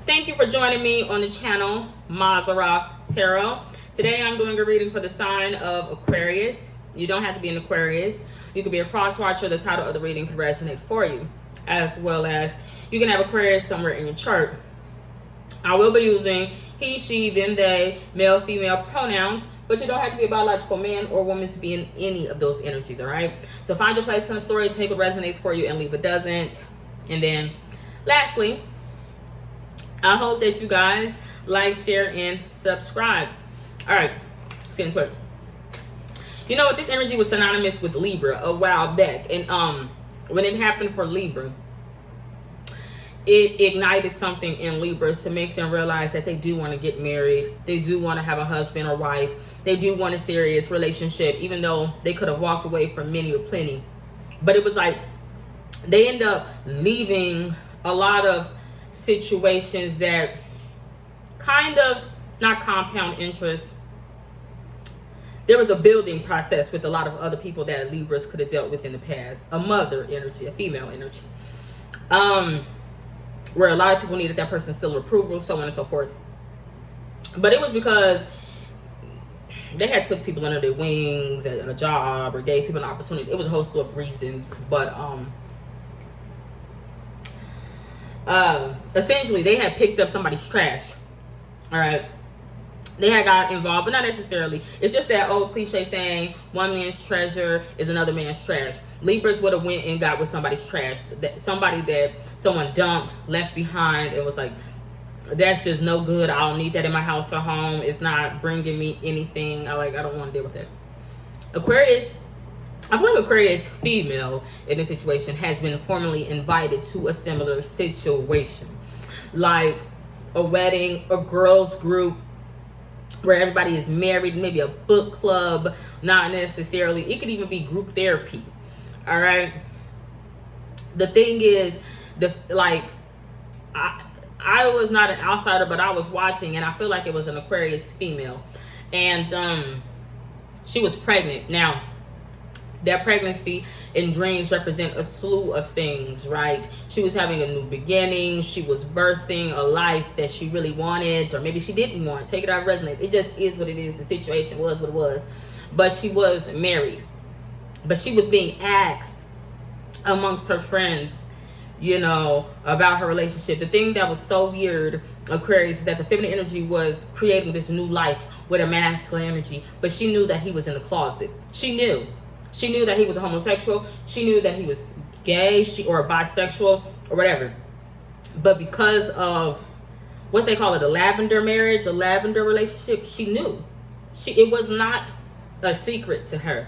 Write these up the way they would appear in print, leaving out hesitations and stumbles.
Thank you for joining me on the channel, Mazara Tarot. Today I'm doing a reading for the sign of Aquarius. You don't have to be an Aquarius. You could be a cross watcher. The title of the reading could resonate for you, as well as you can have Aquarius somewhere in your chart. I will be using he, she, them, they, male, female pronouns, but you don't have to be a biological man or woman to be in any of those energies, all right? So find your place in the story, take what resonates for you and leave what doesn't. And then lastly, I hope that you guys like, share, and subscribe. All right, let's get into it. You know what? This energy was synonymous with Libra a while back. And when it happened for Libra, it ignited something in Libras to make them realize that they do want to get married. They do want to have a husband or wife. They do want a serious relationship, even though they could have walked away from many or plenty. But it was like they end up leaving a lot of situations that kind of, not compound interest. There was a building process with a lot of other people that Libras could have dealt with in the past. A mother energy, a female energy. Where a lot of people needed that person's seal of approval, so on and so forth. But it was because they had took people under their wings at a job or gave people an opportunity. It was a whole slew of reasons. But essentially they had picked up somebody's trash. All right. They had got involved, but not necessarily. It's just that old cliche saying, one man's treasure is another man's trash. Libras would have went and got with somebody's trash. Somebody that someone dumped, left behind, and was like, that's just no good. I don't need that in my house or home. It's not bringing me anything. I don't want to deal with that. Aquarius, I feel like Aquarius female in this situation has been formally invited to a similar situation. Like a wedding, a girls group, where everybody is married, maybe a book club, not necessarily. It could even be group therapy. All right. The thing is, I was not an outsider, but I was watching, and I feel like it was an Aquarius female, and she was pregnant. Now, that pregnancy and dreams represent a slew of things, right? She was having a new beginning. She was birthing a life that she really wanted, or maybe she didn't want. Take it out of resonance. It just is what it is. The situation was what it was. But she was married. But she was being asked amongst her friends, about her relationship. The thing that was so weird, Aquarius, is that the feminine energy was creating this new life with a masculine energy, but she knew that he was in the closet. She knew that he was a homosexual. She knew that he was gay, or bisexual, or whatever. But because of what they call it, a lavender marriage, a lavender relationship, she knew. It was not a secret to her.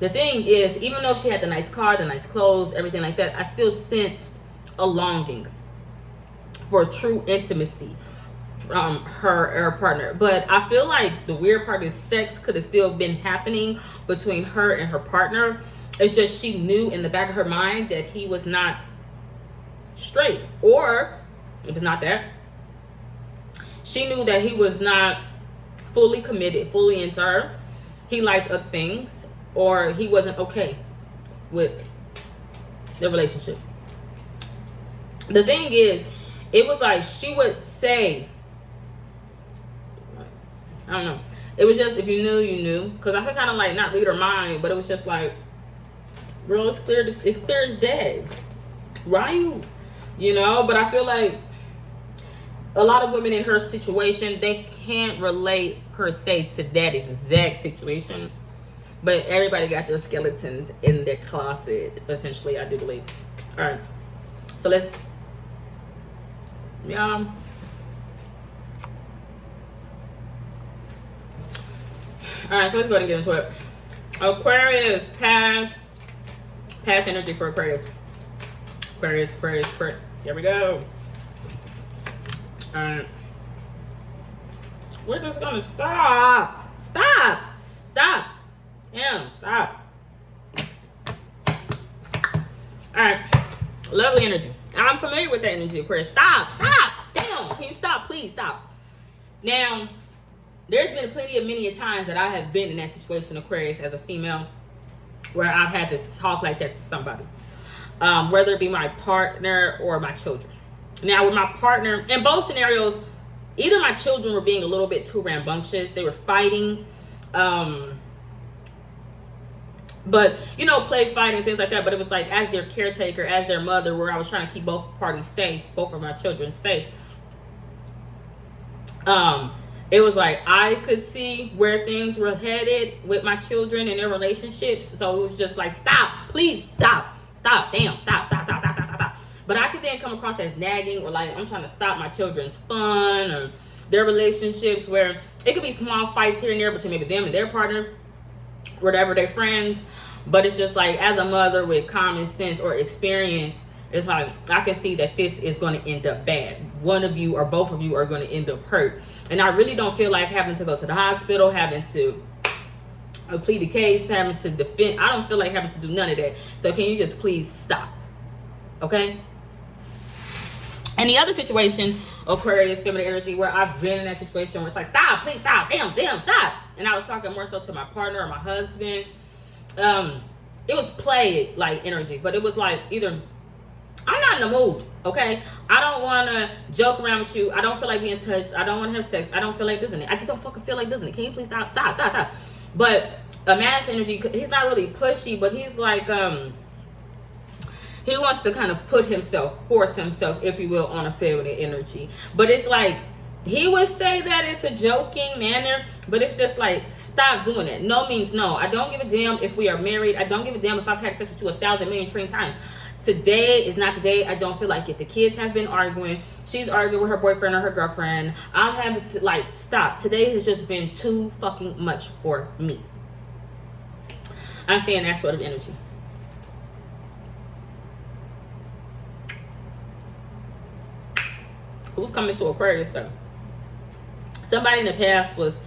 The thing is, even though she had the nice car, the nice clothes, everything like that, I still sensed a longing for true intimacy from her partner. But I feel like the weird part is sex could have still been happening between her and her partner. It's just she knew in the back of her mind that he was not straight. Or if it's not that, she knew that he was not fully committed, fully into her. He liked other things, or he wasn't okay with the relationship. The thing is, it was like she would say, I don't know. It was just, if you knew, you knew. Because I could kind of not read her mind, but it was just like, girl, it's clear as day. Why but I feel like a lot of women in her situation, they can't relate per se to that exact situation. But everybody got their skeletons in their closet, essentially, I do believe. All right. So let's, all right, so let's go ahead and get into it. Aquarius, past energy for Aquarius. Aquarius. Here we go. All right. We're just gonna stop. Damn, stop. All right. Lovely energy. I'm familiar with that energy, Aquarius. Stop. Damn. Can you stop? Please stop. Now, there's been many a times that I have been in that situation, Aquarius, as a female, where I've had to talk like that to somebody. Whether it be my partner or my children. Now with my partner, in both scenarios, either my children were being a little bit too rambunctious. They were fighting. But, you know, play fight and things like that. But it was like, as their caretaker, as their mother, where I was trying to keep both parties safe, both of my children safe. It was like, I could see where things were headed with my children and their relationships. So it was just like, stop, please stop, damn, stop. But I could then come across as nagging, or like I'm trying to stop my children's fun or their relationships, where it could be small fights here and there between maybe them and their partner, whatever, their friends. But it's just like, as a mother with common sense or experience, it's like, I can see that this is going to end up bad. One of you or both of you are going to end up hurt. And I really don't feel like having to go to the hospital, having to plead the case, having to defend. I don't feel like having to do none of that. So can you just please stop? Okay? And the other situation, Aquarius, feminine energy, where I've been in that situation where it's like, stop, please stop, damn, stop. And I was talking more so to my partner or my husband. It was play like energy, but it was like, either I'm not in the mood, okay? I don't want to joke around with you. I don't feel like being touched. I don't want to have sex. I don't feel like this and it. I just don't fucking feel like this and it. Can you please stop? But a man's energy, he's not really pushy, but he's like, he wants to kind of force himself, if you will, on a feminine energy. But it's like, he would say that it's a joking manner, but it's just like, stop doing it. No means no. I don't give a damn if we are married. I don't give a damn if I've had sex with you 1,000 million trillion times. Today is not the day. I don't feel like it. The kids have been arguing. She's arguing with her boyfriend or her girlfriend. I'm having to, like, stop. Today has just been too fucking much for me. I'm saying that sort of energy. Who's coming to Aquarius though? Somebody in the past was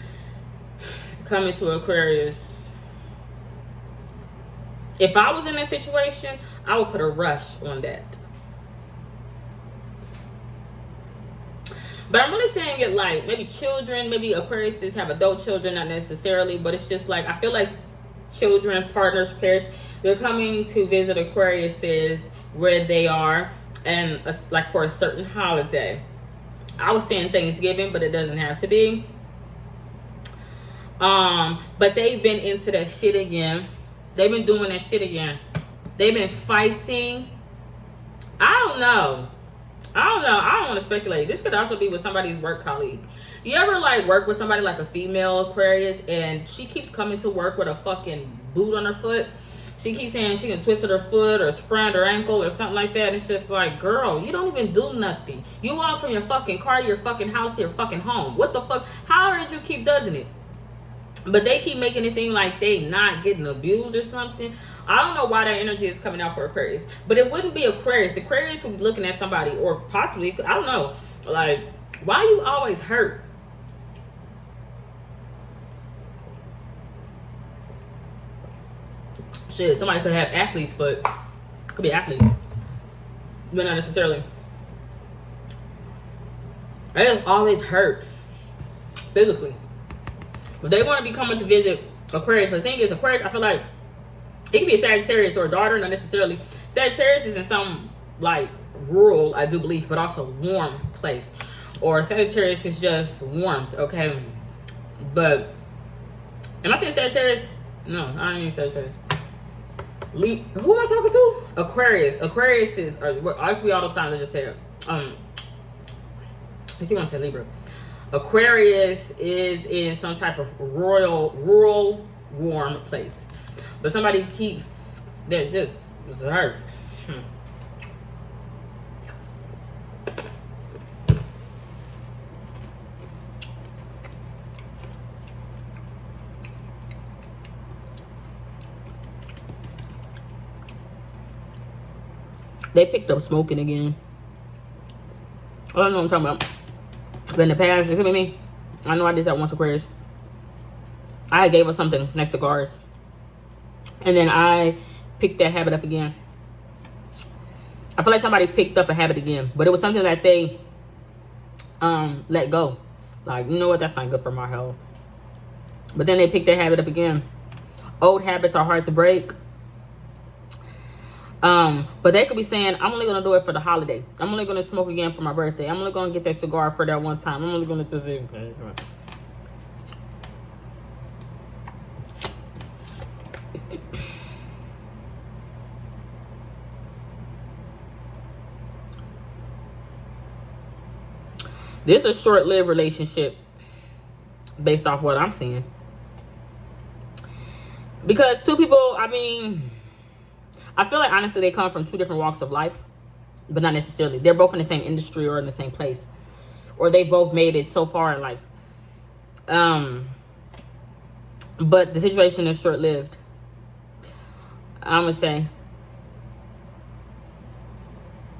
coming to Aquarius. If I was in that situation, I would put a rush on that. But I'm really saying it like, maybe children, maybe Aquariuses have adult children, not necessarily, but it's just like, I feel like children, partners, parents, they're coming to visit Aquariuses where they are, and like for a certain holiday. I was saying Thanksgiving, but it doesn't have to be. But they've been into that shit again. They've been doing that shit again. They've been fighting. I don't know. I don't want to speculate. This could also be with somebody's work colleague. You ever like work with somebody like a female Aquarius, and she keeps coming to work with a fucking boot on her foot? She keeps saying she can twist her foot or sprain her ankle or something like that. It's just like, girl, you don't even do nothing. You walk from your fucking car to your fucking house to your fucking home. What the fuck? How is you keep doing it? But they keep making it seem like they not getting abused or something. I don't know why that energy is coming out for Aquarius. But it wouldn't be Aquarius. Aquarius would be looking at somebody, or possibly, I don't know, like, why you always hurt? Shit, somebody could have athlete's foot. Could be athlete. But not necessarily. They always hurt. Physically. But they want to be coming to visit Aquarius. But the thing is, Aquarius, I feel like it could be a Sagittarius or a daughter, not necessarily. Sagittarius is in some like rural, I do believe, but also warm place. Or Sagittarius is just warmth, okay? But am I saying Sagittarius? No, I ain't Sagittarius. Who am I talking to? Aquarius. Aquarius is, I could be all those signs I just said. I keep on saying Libra. Aquarius is in some type of rural, warm place. But somebody keeps, there's just, it's hurt. They picked up smoking again. I don't know what I'm talking about. But in the past, you feel me? I know I did that once, Aquarius. I gave her something, like cigars. And then I picked that habit up again. I feel like somebody picked up a habit again. But it was something that they let go. Like, you know what? That's not good for my health. But then they picked that habit up again. Old habits are hard to break. But they could be saying, I'm only gonna do it for the holiday. I'm only gonna smoke again for my birthday. I'm only gonna get that cigar for that one time. I'm only gonna do this. This is a short-lived relationship based off what I'm seeing. Because two people, I mean, I feel like honestly they come from two different walks of life, but not necessarily. They're both in the same industry or in the same place, or they both made it so far in life. But the situation is short-lived. I'm gonna say,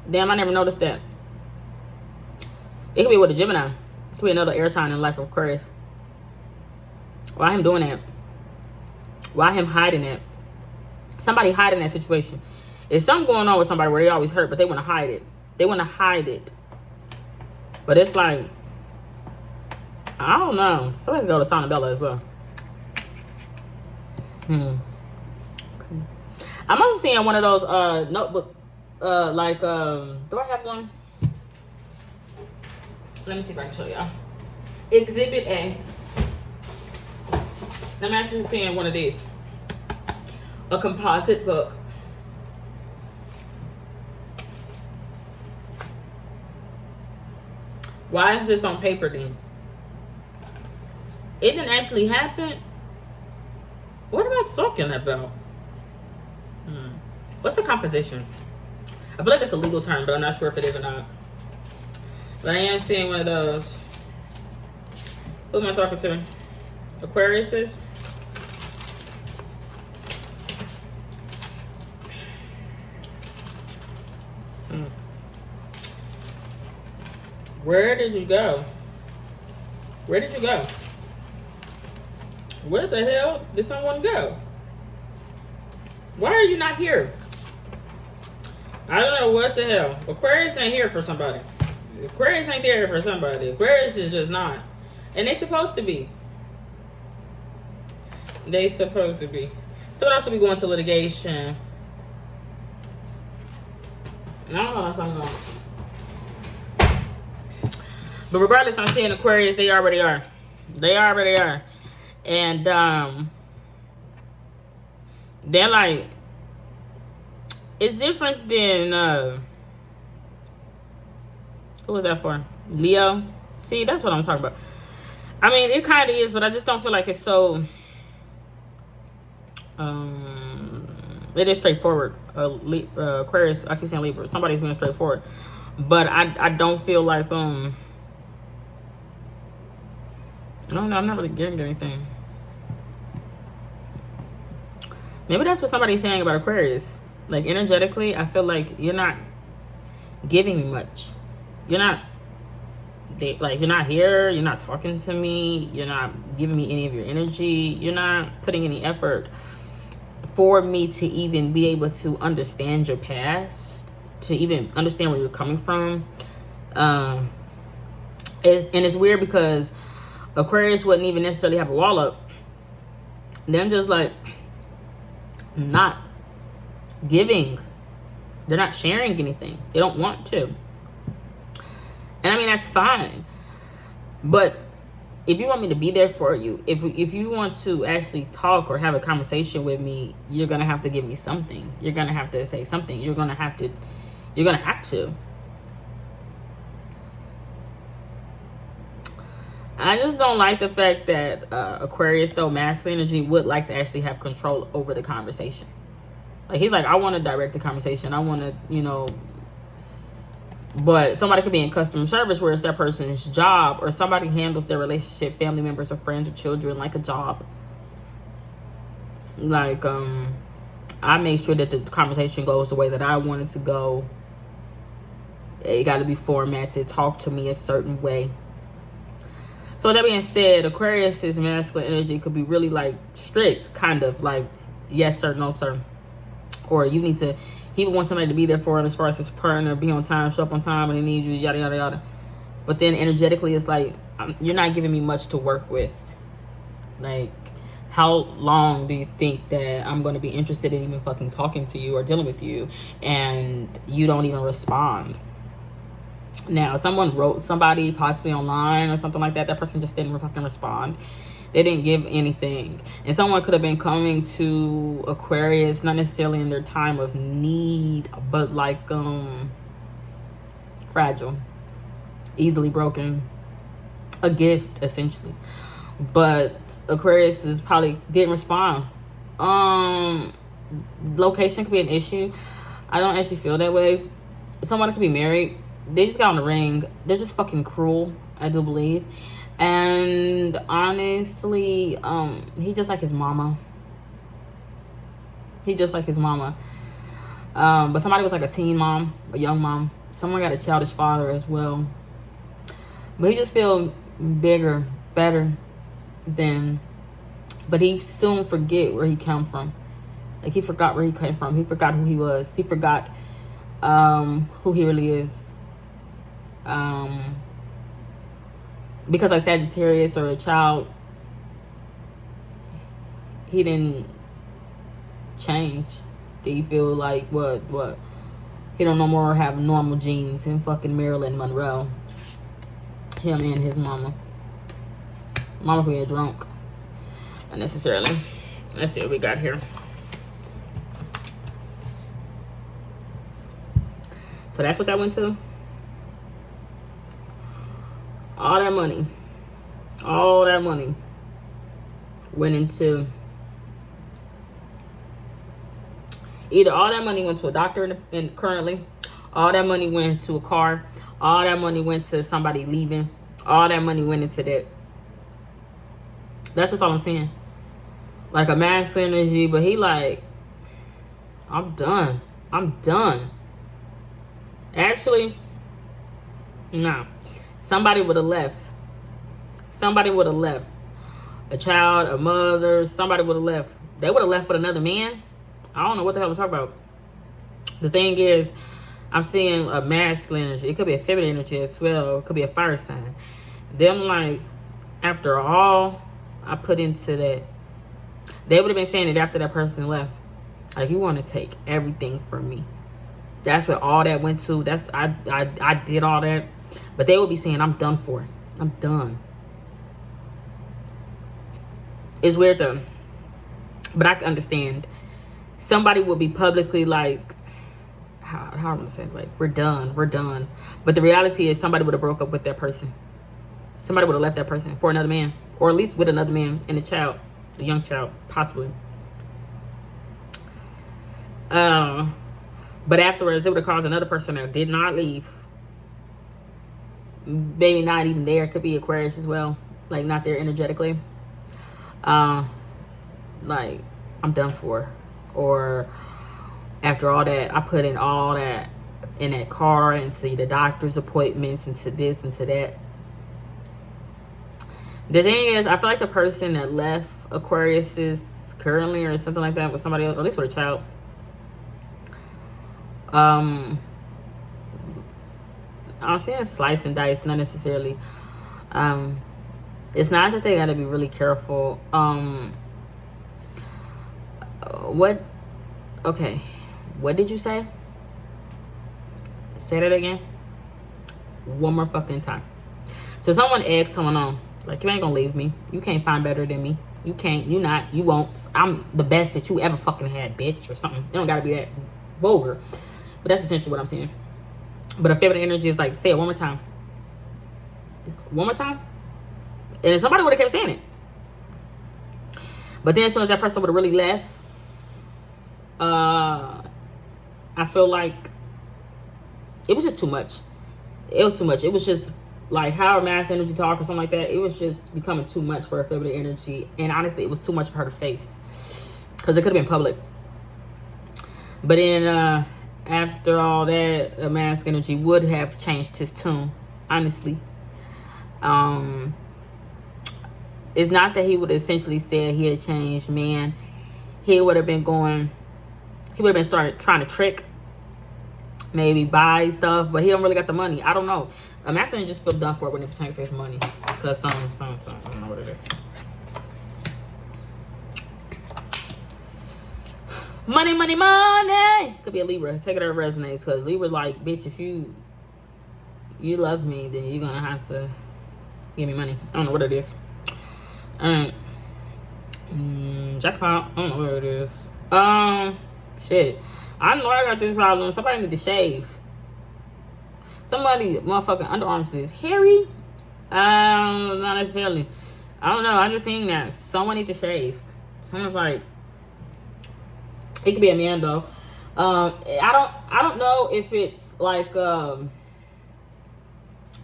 damn, I never noticed that. It could be with a Gemini. It could be another air sign in the life of Aquarius. Why him doing that? Why him hiding that? Somebody hiding that situation. There's something going on with somebody where they always hurt, but they want to hide it. They want to hide it. But it's like, I don't know. Somebody can go to Sonabella as well. I'm also seeing one of those notebook, do I have one? Let me see if I can show y'all. Exhibit A. I'm actually seeing one of these. A composite book. Why is this on paper then? It didn't actually happen. What am I talking about? What's the composition? I feel like it's a legal term, but I'm not sure if it is or not. But I am seeing one of those. Who am I talking to? Aquariuses? Where did you go? Where did you go? Where the hell did someone go? Why are you not here? I don't know what the hell. Aquarius ain't here for somebody. Aquarius ain't there for somebody. Aquarius is just not. And they supposed to be. They supposed to be. So what else are we going to litigation? I don't know what I'm talking about. But regardless, I'm saying Aquarius, they already are. They already are. And they're like, it's different than who was that for? Leo. See, that's what I'm talking about. I mean, it kind of is, but I just don't feel like it's so it is straightforward. Aquarius, I keep saying Libra, somebody's being straightforward, but I don't feel like I don't know, I'm not really getting anything. Maybe that's what somebody's saying about Aquarius. Like, energetically, I feel like you're not giving me much. You're not you're not here, you're not talking to me, you're not giving me any of your energy, you're not putting any effort for me to even be able to understand your past, to even understand where you're coming from. It's weird because Aquarius wouldn't even necessarily have a wall up. Them just like not giving. They're not sharing anything. They don't want to. And I mean, that's fine. But if you want me to be there for you, if you want to actually talk or have a conversation with me, you're going to have to give me something. You're going to have to say something. You're going to have to. I just don't like the fact that Aquarius, though masculine energy, would like to actually have control over the conversation. Like, he's like, I want to direct the conversation. I want to, but somebody could be in customer service where it's that person's job, or somebody handles their relationship, family members or friends or children, like a job. Like, I make sure that the conversation goes the way that I want it to go. It got to be formatted. Talk to me a certain way. So that being said, Aquarius's masculine energy could be really like strict, kind of like yes sir, no sir, or you need to. He would want somebody to be there for him as far as his partner, be on time, show up on time when he needs you, yada yada yada. But then energetically, it's like you're not giving me much to work with. Like, How long do you think that I'm going to be interested in even fucking talking to you or dealing with you, and you don't even respond? Now, someone wrote somebody possibly online or something like that. That person just didn't fucking respond. They didn't give anything. And someone could have been coming to Aquarius, not necessarily in their time of need, but like fragile, easily broken, a gift essentially. But Aquarius is probably didn't respond. Location could be an issue. I don't actually feel that way. Someone could be married. They just got on the ring. They're just fucking cruel, I do believe. And honestly, he just like his mama. He just like his mama. But somebody was like a teen mom, a young mom. Someone got a childish father as well. But he just feel bigger, better than. But he soon forget where he come from. Like he forgot where he came from. He forgot who he was. He forgot who he really is. Because like Sagittarius or a child, he didn't change. Did he feel like what? He don't no more have normal genes in fucking Marilyn Monroe. Him and his mama. Mama could be a drunk. Not necessarily. Let's see what we got here. So that's what that went to. All that money went into, either all that money went to a doctor and currently, all that money went to a car, all that money went to somebody leaving, all that money went into that. That's just all I'm saying. Like a masculine energy, but he like, I'm done. Actually, no. Somebody would have left. A child, a mother, somebody would have left. They would have left with another man. I don't know what the hell I'm talking about. The thing is, I'm seeing a masculine energy. It could be a feminine energy as well. It could be a fire sign. Them like, after all I put into that, they would have been saying it after that person left. Like, you want to take everything from me. That's what all that went to. That's I did all that. But they would be saying, I'm done for. I'm done. It's weird though. But I can understand. Somebody would be publicly like, how am I gonna say it? Like, we're done. But the reality is somebody would have broke up with that person. Somebody would have left that person for another man. Or at least with another man and a child. A young child, possibly. But afterwards, it would have caused another person that did not leave. Maybe not even there. Could be Aquarius as well. Like, not there energetically. Like, I'm done for. Or after all that, I put in all that in that car, into the doctor's appointments, into this, into that. The thing is, I feel like the person that left Aquarius is currently or something like that with somebody else, at least with a child. I'm saying slice and dice, not necessarily. It's not that they gotta be really careful. Okay, what did you say? Say that again. One more fucking time. So someone egged someone on. Like, you ain't gonna leave me. You can't find better than me. You can't. You not. You won't. I'm the best that you ever fucking had, bitch, or something. It don't gotta be that vulgar. But that's essentially what I'm saying. But a feminine energy is like, say it one more time. One more time. And somebody would have kept saying it. But then as soon as that person would have really left, I feel like it was just too much. It was too much. It was just like how a mass energy talk or something like that. It was just becoming too much for a feminine energy. And honestly, it was too much for her to face. Because it could have been public. But then after all that, a mass energy would have changed his tune. Honestly. It's not that he would essentially said he had changed, man. He would have been started trying to trick, maybe buy stuff, but he don't really got the money. I don't know. I'm actually just feel done for when it pertains to his money. Because some, I don't know what it is. Money, money, money. Could be a Libra. Take it or resonates, because Libra's like, bitch, if you love me, then you're gonna have to give me money. I don't know what it is. Alright. Jackpot. I don't know what it is. Shit. I know I got this problem. Somebody need to shave. Somebody motherfucking underarms is hairy. Not necessarily. I don't know. I just seen that someone need to shave. Someone's like, it could be a man though. I don't know if it's like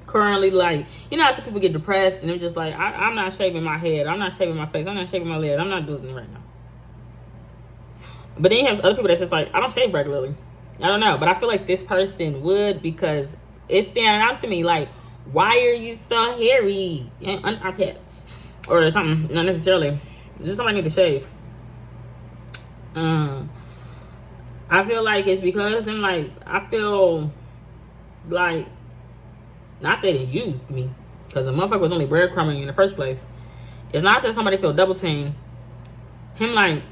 currently, like, you know how some people get depressed and they're just like, I'm not shaving my head, I'm not shaving my face, I'm not shaving my legs, I'm not doing it right now. But then you have other people that's just like, I don't shave regularly. I don't know, but I feel like this person would, because it's standing out to me. Like, why are you so hairy and armpits or something? Not necessarily. Just somebody need to shave. I feel like it's because then, like, I feel like, not that it used me, because the motherfucker was only breadcrumbing in the first place. It's not that somebody feel double teamed. Him, like,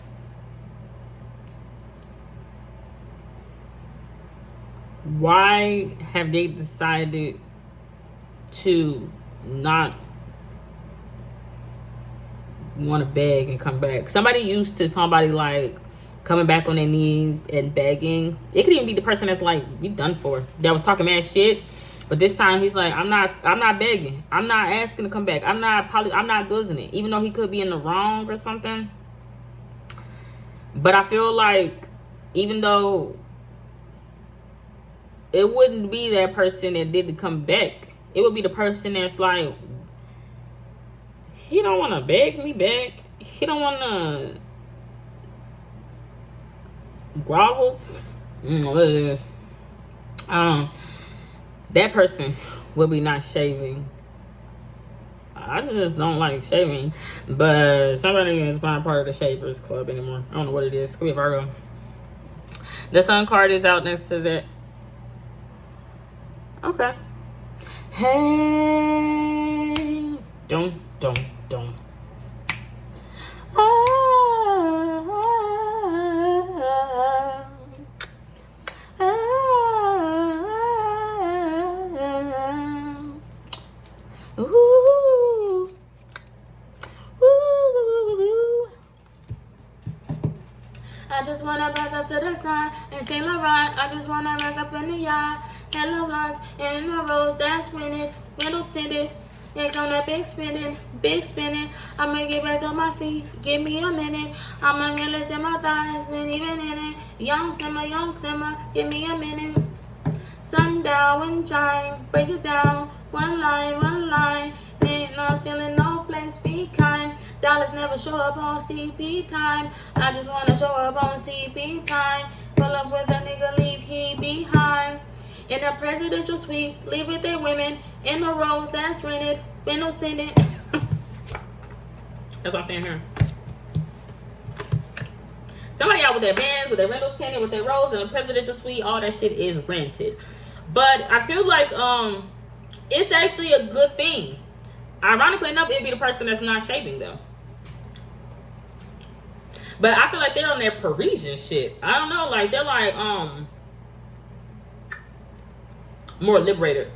why have they decided to not want to beg and come back? Somebody used to somebody like coming back on their knees and begging. It could even be the person that's like, we done for, that was talking mad shit. But this time he's like, I'm not begging. I'm not asking to come back. I'm not losing it. Even though he could be in the wrong or something. But I feel like, even though it wouldn't be that person that didn't come back, it would be the person that's like, he don't want to beg me back. He don't want to grovel. What it is. That person will be not shaving. I just don't like shaving. But somebody is not part of the Shavers Club anymore. I don't know what it is. Could be a Virgo. The Sun card is out next to that. Okay. Hey. Don't. Ooh. Ooh. I just wanna back up to the sun and Saint Laurent. I just wanna back up in the yard. Hello lines in the rose that's winning. Window send it. Here come that big spinning. I'ma get back on my feet. Give me a minute. I'ma realize in my thighs, then even in it. Young simmer, give me a minute. Sundown and shine, break it down. One line. Ain't not feeling no place, be kind. Dollars never show up on CP time. I just wanna show up on CP time. Pull up with a nigga, leave he behind. In a presidential suite, leave with their women. In the rows that's rented, windows tinted. That's what I'm saying here. Somebody out with their bands, with their windows tinted, with their rows, in a presidential suite, all that shit is rented. But I feel like it's actually a good thing. Ironically enough, it'd be the person that's not shaving though. But I feel like they're on their Parisian shit. I don't know, like they're like more liberated.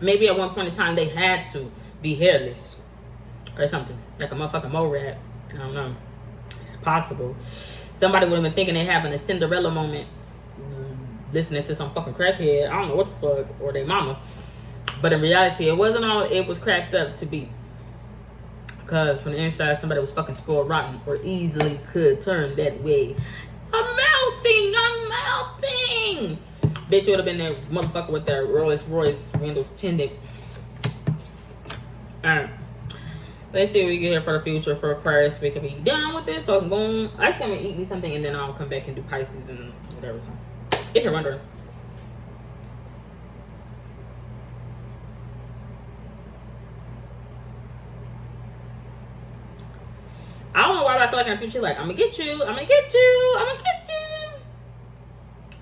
Maybe at one point in time they had to be hairless or something, like a motherfucking mole rat. I don't know. It's possible. Somebody would have been thinking they're having a Cinderella moment, listening to some fucking crackhead. I don't know what the fuck, or their mama. But in reality, it wasn't all it was cracked up to be. Because from the inside, somebody was fucking spoiled rotten, or easily could turn that way. I'm melting. Bitch would have been that motherfucker with that Rolls Royce windows tinted. Alright. Let's see what we get here for the future for Aquarius. We can be done with this. So I'm going. Actually, I'm going to eat me something and then I'll come back and do Pisces and whatever. So, if you're wondering. I don't know why, but I feel like in the future, like, I'm gonna get you.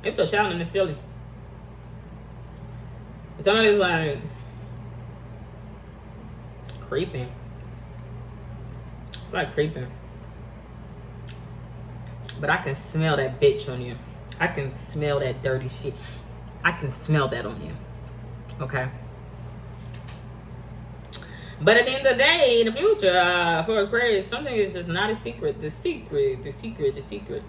It's a challenge in this silly. Somebody's like creeping. It's like creeping. But I can smell that bitch on you. I can smell that dirty shit. I can smell that on you. Okay? But at the end of the day, in the future, for Aquarius, something is just not a secret. The secret, the secret, the secret.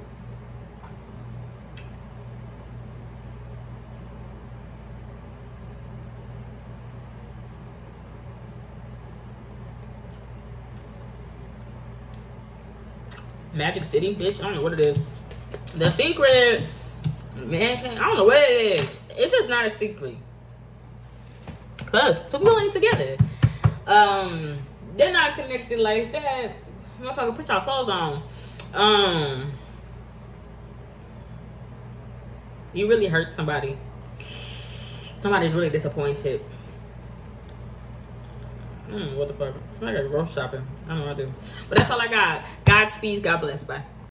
Magic City, bitch. I don't know what it is. The secret, man. I don't know what it is. It's just not a secret. Cause two people ain't together. They're not connected like that. Motherfucker, put y'all clothes on. You really hurt somebody. Somebody's really disappointed. What the fuck? Somebody got grocery shopping. I don't know what I do. But that's all I got. Godspeed. God bless. Bye.